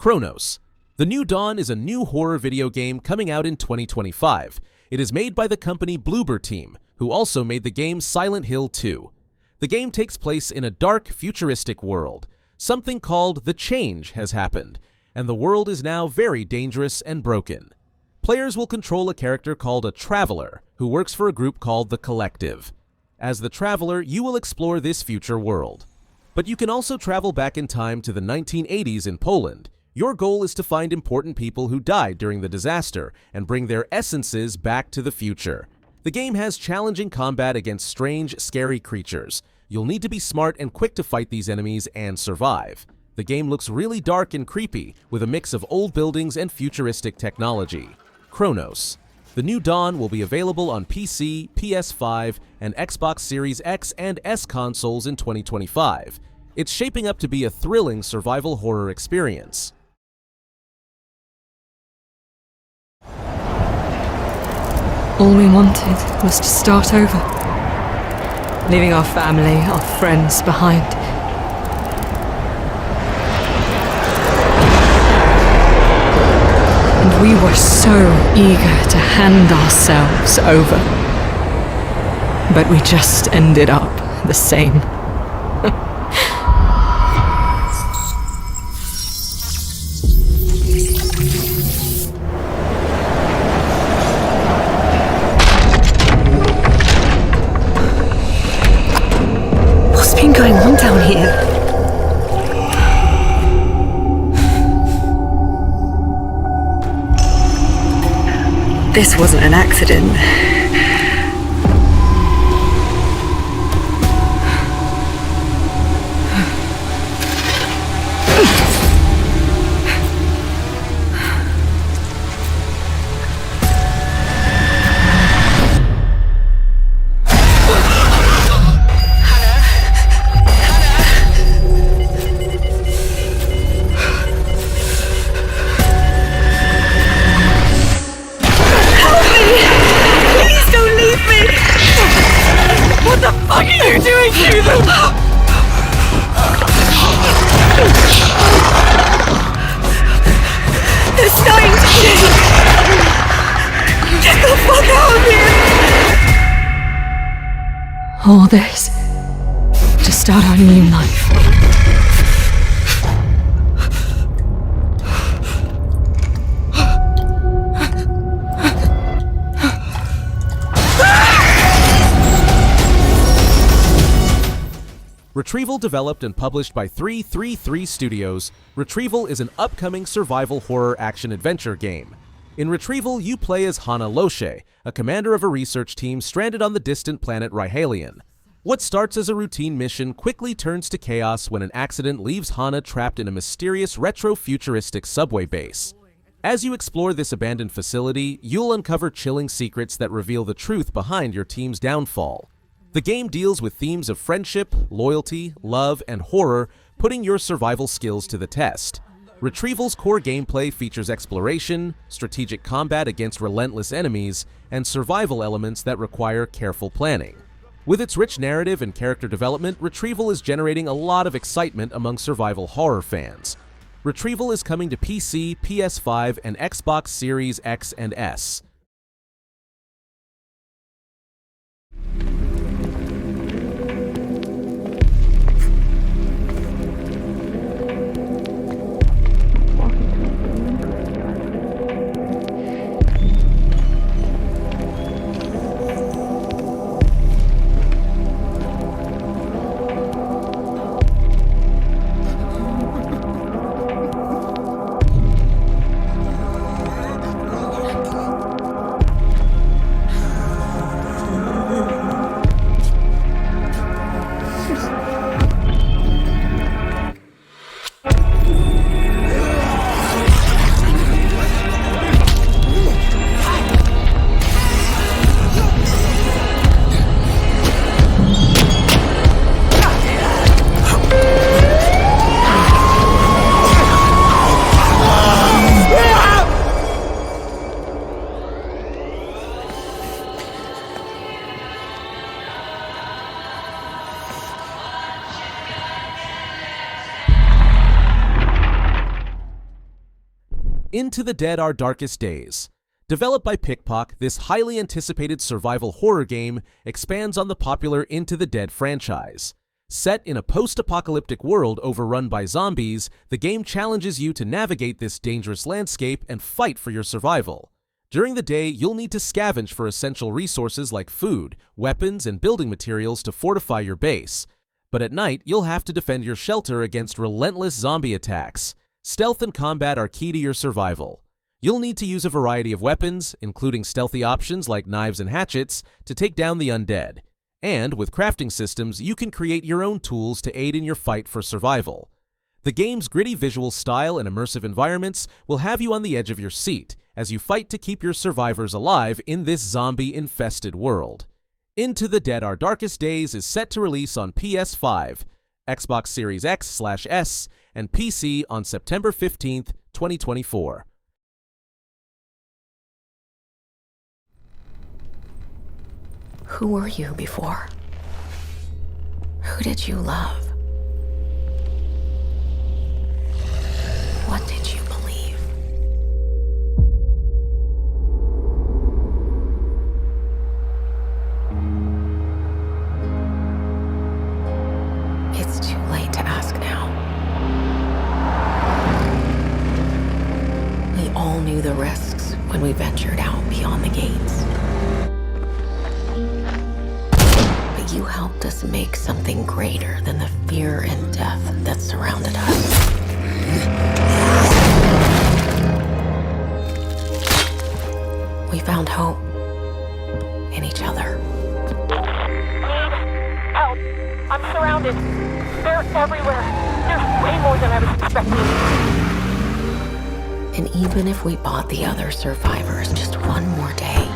Cronos. The New Dawn is a new horror video game coming out in 2025. It is made by the company Bloober Team, who also made the game Silent Hill 2. The game takes place in a dark, futuristic world. Something called the Change has happened, and the world is now very dangerous and broken. Players will control a character called a Traveler, who works for a group called the Collective. As the Traveler, you will explore this future world. But you can also travel back in time to the 1980s in Poland. Your goal is to find important people who died during the disaster and bring their essences back to the future. The game has challenging combat against strange, scary creatures. You'll need to be smart and quick to fight these enemies and survive. The game looks really dark and creepy, with a mix of old buildings and futuristic technology. Cronos. The New Dawn will be available on PC, PS5, and Xbox Series X and S consoles in 2025. It's shaping up to be a thrilling survival horror experience. All we wanted was to start over, leaving our family, our friends behind. And we were so eager to hand ourselves over. But we just ended up the same. What's been going on down here? This wasn't an accident. What are you doing to them? They're starting to shake! Get the fuck out of here! All this to start our new life. Retrieval, developed and published by 333 Studios, Retrieval is an upcoming survival horror action-adventure game. In Retrieval, you play as Hana Loche, a commander of a research team stranded on the distant planet Ryhalion. What starts as a routine mission quickly turns to chaos when an accident leaves Hana trapped in a mysterious retro-futuristic subway base. As you explore this abandoned facility, you'll uncover chilling secrets that reveal the truth behind your team's downfall. The game deals with themes of friendship, loyalty, love, and horror, putting your survival skills to the test. Retrieval's core gameplay features exploration, strategic combat against relentless enemies, and survival elements that require careful planning. With its rich narrative and character development, Retrieval is generating a lot of excitement among survival horror fans. Retrieval is coming to PC, PS5, and Xbox Series X and S. Into the Dead Our Darkest Days. Developed by Pickpock, this highly anticipated survival horror game expands on the popular Into the Dead franchise. Set in a post-apocalyptic world overrun by zombies, the game challenges you to navigate this dangerous landscape and fight for your survival. During the day, you'll need to scavenge for essential resources like food, weapons, and building materials to fortify your base. But at night, you'll have to defend your shelter against relentless zombie attacks. Stealth and combat are key to your survival. You'll need to use a variety of weapons, including stealthy options like knives and hatchets, to take down the undead. And with crafting systems, you can create your own tools to aid in your fight for survival. The game's gritty visual style and immersive environments will have you on the edge of your seat as you fight to keep your survivors alive in this zombie-infested world. Into the Dead Our Darkest Days is set to release on PS5, Xbox Series X/S, and PC on September 15th, 2024. Who were you before? Who did you love? What did you believe? It's too late to ask now. We all knew the risks when we ventured out beyond the gates. You helped us make something greater than the fear and death that surrounded us. We found hope in each other. Need help. I'm surrounded. They're everywhere. There's way more than I was expecting. And even if we bought the other survivors just one more day,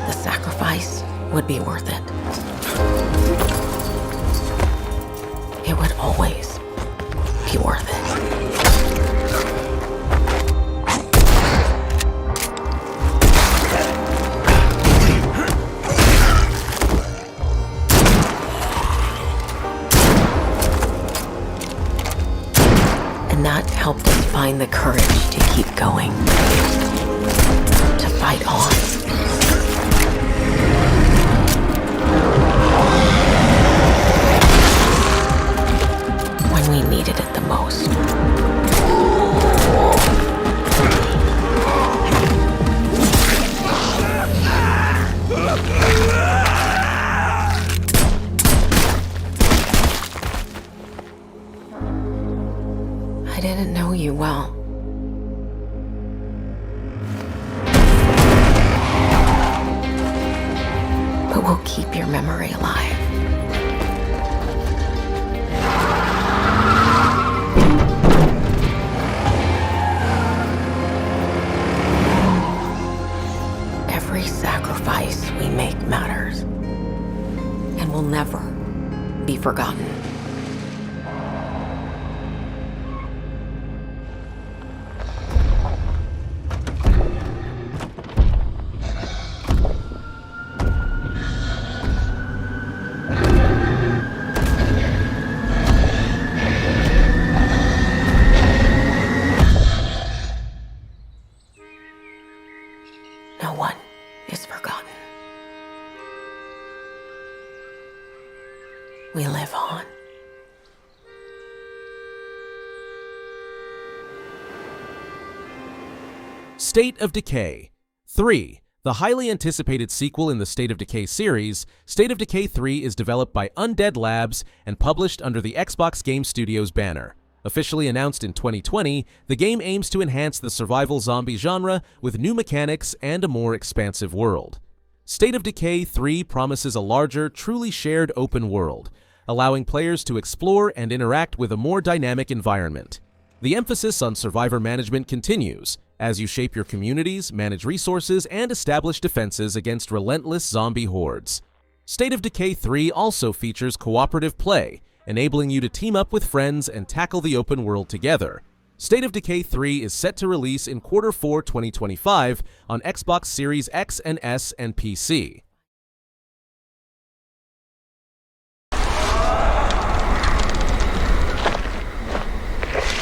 the sacrifice would be worth it. It would always be worth it. And that helped us find the courage to keep going, to fight on. We needed it the most. I didn't know you well. But we'll keep your memory alive. Sacrifice we make matters and will never be forgotten. No one is forgotten. We live on. State of Decay 3. The highly anticipated sequel in the State of Decay series, State of Decay 3 is developed by Undead Labs and published under the Xbox Game Studios banner. Officially announced in 2020, the game aims to enhance the survival zombie genre with new mechanics and a more expansive world. State of Decay 3 promises a larger, truly shared open world, allowing players to explore and interact with a more dynamic environment. The emphasis on survivor management continues as you shape your communities, manage resources, and establish defenses against relentless zombie hordes. State of Decay 3 also features cooperative play, enabling you to team up with friends and tackle the open world together. State of Decay 3 is set to release in Q4 2025 on Xbox Series X and S and PC.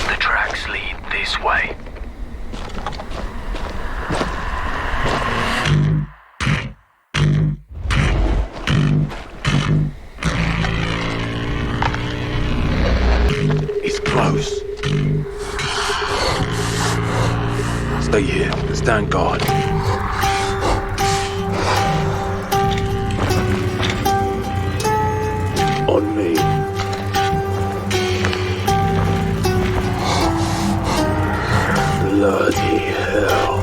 The tracks lead this way. close. Stay here. Stand guard. On me. Bloody hell.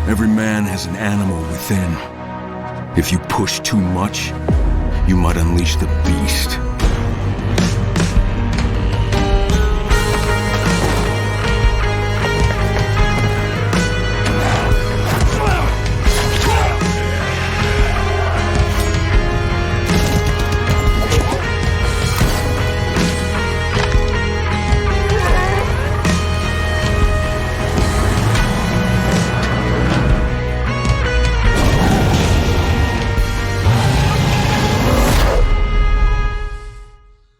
Every man has an animal within. If you push too much, you might unleash the beast.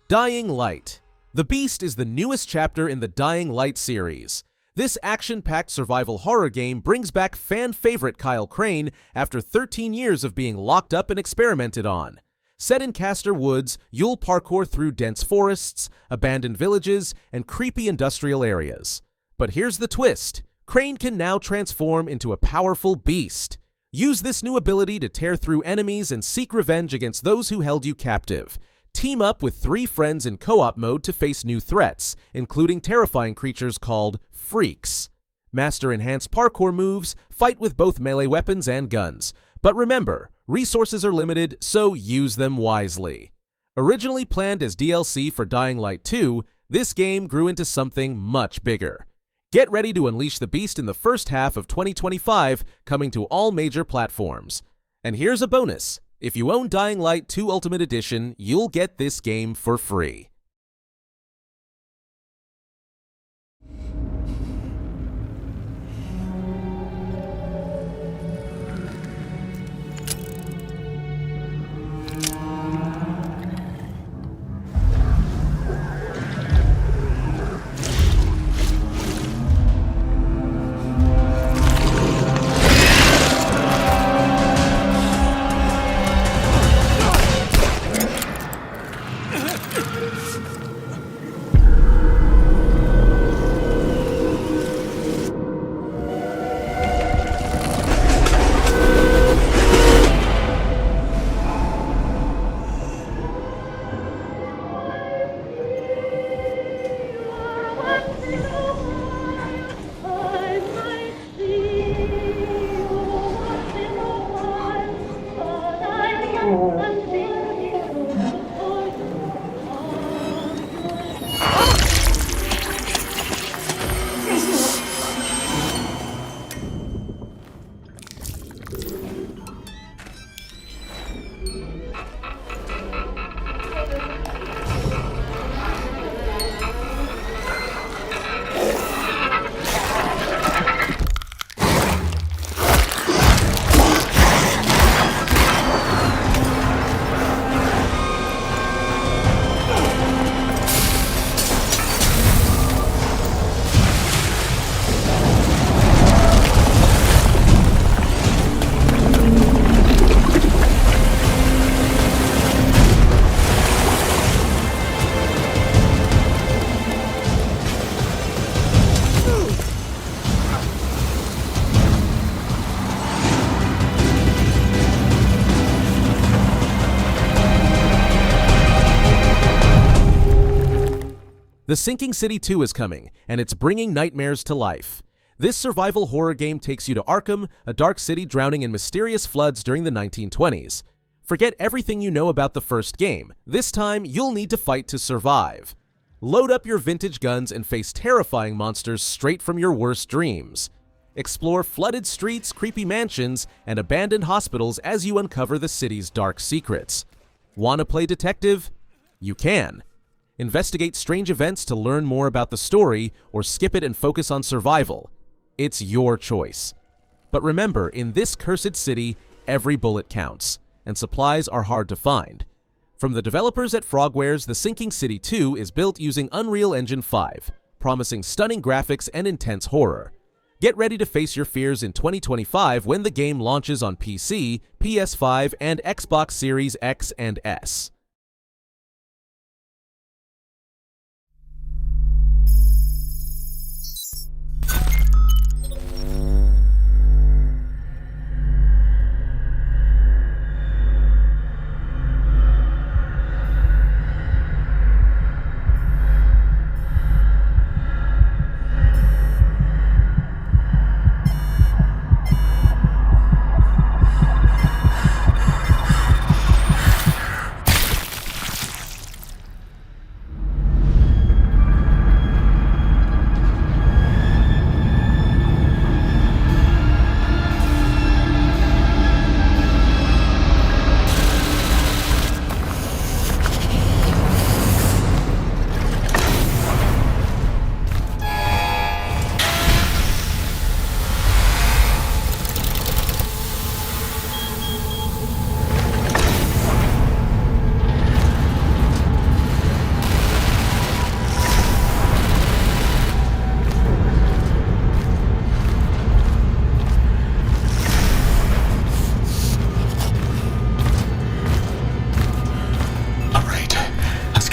Dying Light. The Beast is the newest chapter in the Dying Light series. This action-packed survival horror game brings back fan-favorite Kyle Crane after 13 years of being locked up and experimented on. Set in Castor Woods, you'll parkour through dense forests, abandoned villages, and creepy industrial areas. But here's the twist. Crane can now transform into a powerful beast. Use this new ability to tear through enemies and seek revenge against those who held you captive. Team up with 3 friends in co-op mode to face new threats, including terrifying creatures called Freaks. Master enhanced parkour moves, fight with both melee weapons and guns. But remember, resources are limited, so use them wisely. Originally planned as DLC for Dying Light 2, this game grew into something much bigger. Get ready to unleash the beast in the first half of 2025, coming to all major platforms. And here's a bonus. If you own Dying Light 2 Ultimate Edition, you'll get this game for free. The Sinking City 2 is coming, and it's bringing nightmares to life. This survival horror game takes you to Arkham, a dark city drowning in mysterious floods during the 1920s. Forget everything you know about the first game. This time, you'll need to fight to survive. Load up your vintage guns and face terrifying monsters straight from your worst dreams. Explore flooded streets, creepy mansions, and abandoned hospitals as you uncover the city's dark secrets. Want to play detective? You can. Investigate strange events to learn more about the story, or skip it and focus on survival. It's your choice. But remember, in this cursed city, every bullet counts, and supplies are hard to find. From the developers at Frogwares, The Sinking City 2 is built using Unreal Engine 5, promising stunning graphics and intense horror. Get ready to face your fears in 2025 when the game launches on PC, PS5, and Xbox Series X and S.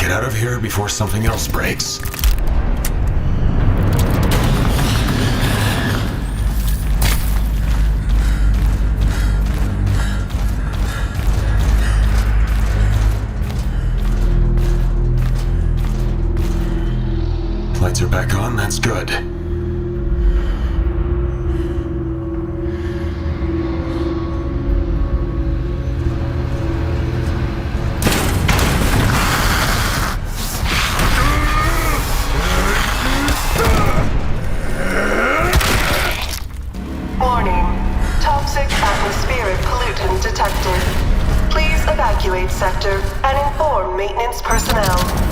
Out of here before something else breaks. Lights are back on, that's good. Evacuate sector and inform maintenance personnel.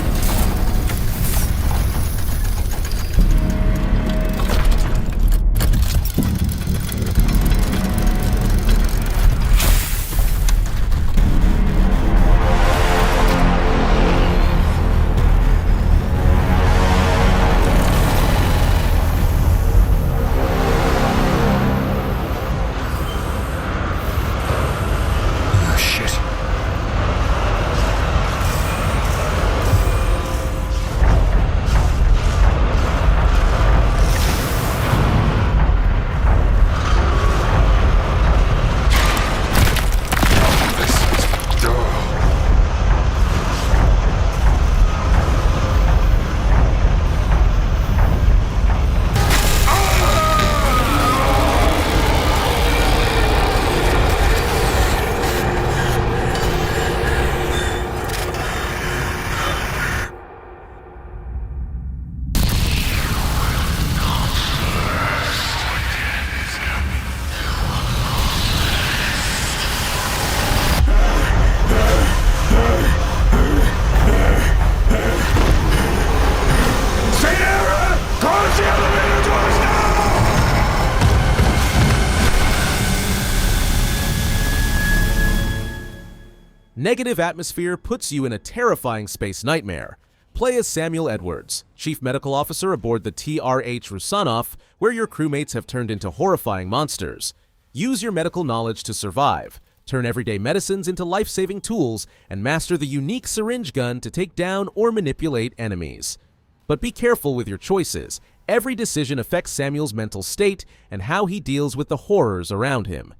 Negative atmosphere puts you in a terrifying space nightmare. Play as Samuel Edwards, Chief Medical Officer aboard the TRH Rusanov, where your crewmates have turned into horrifying monsters. Use your medical knowledge to survive, turn everyday medicines into life-saving tools, and master the unique syringe gun to take down or manipulate enemies. But be careful with your choices. Every decision affects Samuel's mental state and how he deals with the horrors around him.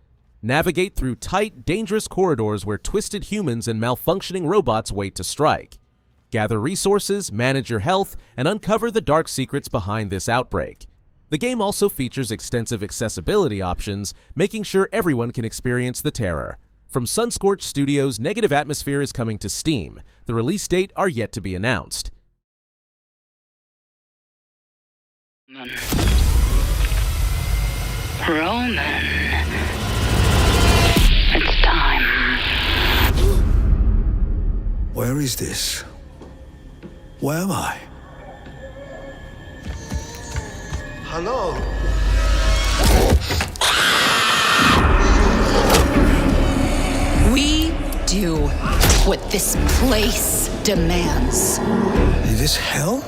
Navigate through tight, dangerous corridors where twisted humans and malfunctioning robots wait to strike. Gather resources, manage your health, and uncover the dark secrets behind this outbreak. The game also features extensive accessibility options, making sure everyone can experience the terror. From Sunscorched Studios, Negative Atmosphere is coming to Steam. The release date are yet to be announced. Roman. It's time. Where is this? Where am I? Hello? We do what this place demands. Is this hell?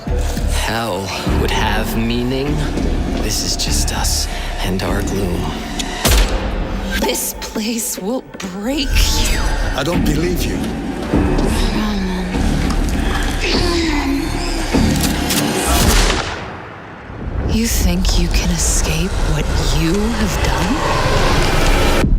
Hell would have meaning. This is just us and our gloom. This place will break you. I don't believe you. You think you can escape what you have done?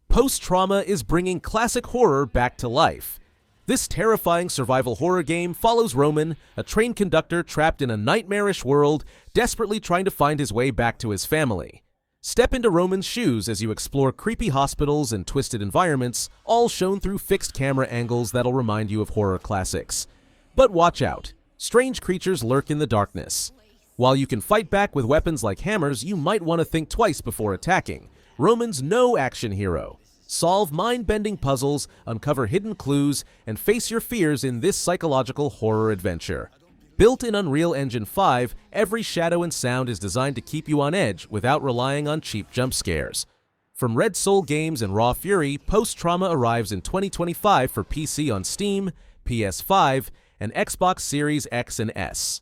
Post-Truama is bringing classic horror back to life. This terrifying survival horror game follows Roman, a train conductor trapped in a nightmarish world, desperately trying to find his way back to his family. Step into Roman's shoes as you explore creepy hospitals and twisted environments, all shown through fixed camera angles that'll remind you of horror classics. But watch out. Strange creatures lurk in the darkness. While you can fight back with weapons like hammers, you might want to think twice before attacking. Roman's no action hero. Solve mind-bending puzzles, uncover hidden clues, and face your fears in this psychological horror adventure. Built in Unreal Engine 5, every shadow and sound is designed to keep you on edge without relying on cheap jump scares. From Red Soul Games and Raw Fury, Post-Truama arrives in 2025 for PC on Steam, PS5, and Xbox Series X and S.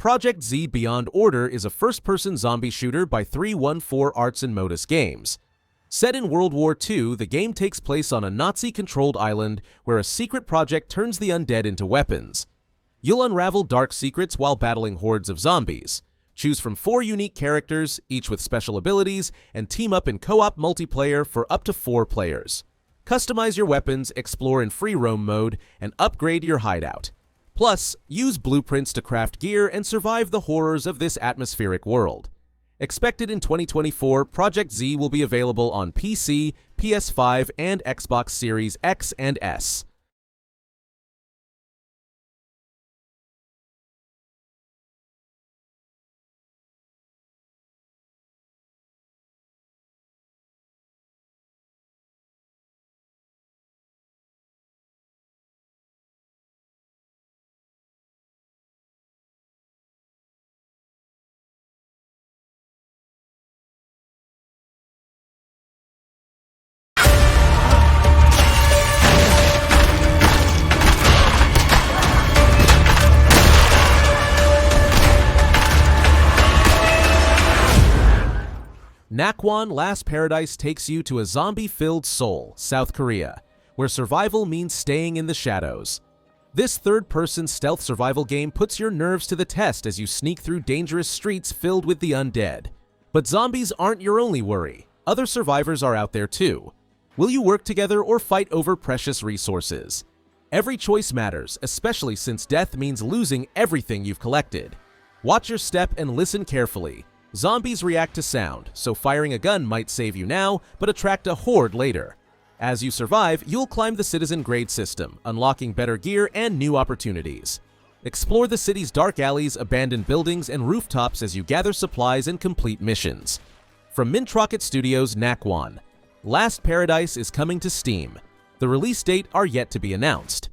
Projekt Z Beyond Order is a first-person zombie shooter by 314 Arts and Modus Games. Set in World War II, the game takes place on a Nazi-controlled island where a secret project turns the undead into weapons. You'll unravel dark secrets while battling hordes of zombies. Choose from 4 unique characters, each with special abilities, and team up in co-op multiplayer for up to 4 players. Customize your weapons, explore in free roam mode, and upgrade your hideout. Plus, use blueprints to craft gear and survive the horrors of this atmospheric world. Expected in 2024, Projekt Z will be available on PC, PS5, and Xbox Series X and S. NAKWON Last Paradise takes you to a zombie-filled Seoul, South Korea, where survival means staying in the shadows. This third-person stealth survival game puts your nerves to the test as you sneak through dangerous streets filled with the undead. But zombies aren't your only worry. Other survivors are out there too. Will you work together or fight over precious resources? Every choice matters, especially since death means losing everything you've collected. Watch your step and listen carefully. Zombies react to sound, so firing a gun might save you now, but attract a horde later. As you survive, you'll climb the citizen grade system, unlocking better gear and new opportunities. Explore the city's dark alleys, abandoned buildings, and rooftops as you gather supplies and complete missions. From Mintrocket Studios' NAKWON, Last Paradise is coming to Steam. The release date are yet to be announced.